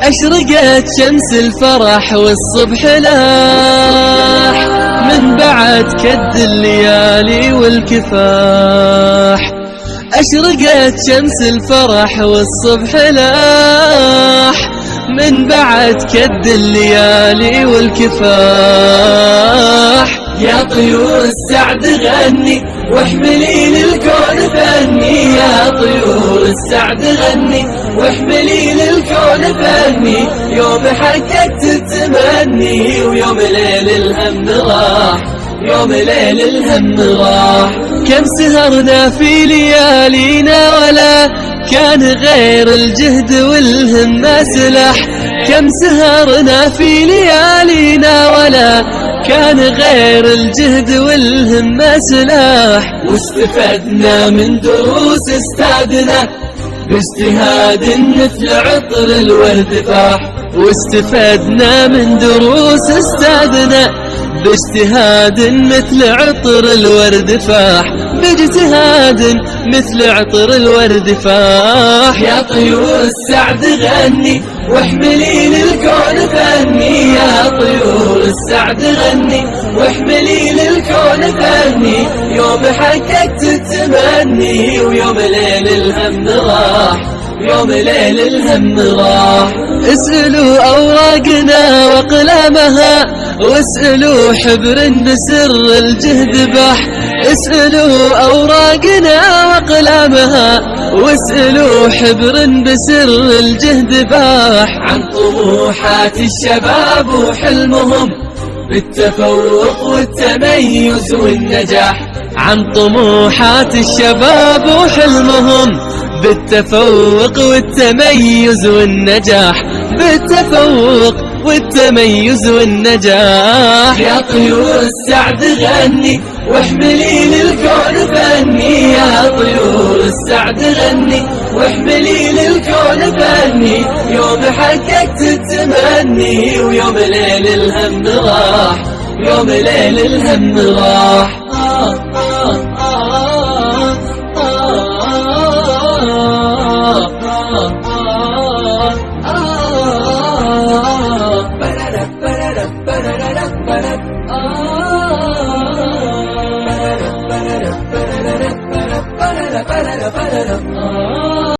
أشرقت شمس الفرح والصبح لاح من بعد كد الليالي والكفاح. أشرقت شمس الفرح والصبح لاح من بعد كد الليالي والكفاح. يا طيور السعد غني واحملي للكون فني، يا طيور السعد غني واحملي للكون فني. يوم حققت التمني ويوم ليل الهم راح، يوم ليل الهم راح. كم سهرنا في ليالينا ولا كان غير الجهد والهمة سلاح. كم سهرنا في ليالينا ولا كان غير الجهد والهمة سلاح. واستفدنا من دروس استادنا باجتهاد مثل عطر الورد فاح. واستفدنا من دروس استادنا باجتهاد مثل عطر الورد فاح. باجتهاد مثل عطر الورد فاح. يا طيور السعد غني واحملي للكون فني، يا طيور السعد غني واحملي للكون فني. يوم حققت التمني ويوم ليل الهم راح، يوم ليل الهم راح. اسألوا أوراقنا وأقلامها واسألوا حبر بسر الجهد باح. اسألوا أوراقنا وأقلامها واسألوا حبر بسر الجهد باح. عن طموحات الشباب وحلمهم بالتفوق والتميز والنجاح. عن طموحات الشباب وحلمهم بالتفوق والتميز والنجاح. بالتفوق والتميز والنجاح. يا طيور السعد غني واحملي للكون فني، يا طيور السعد غني واحملي للكون فني. يوم حققت التمني ويوم ليل الهم راح، يوم ليل الهم راح.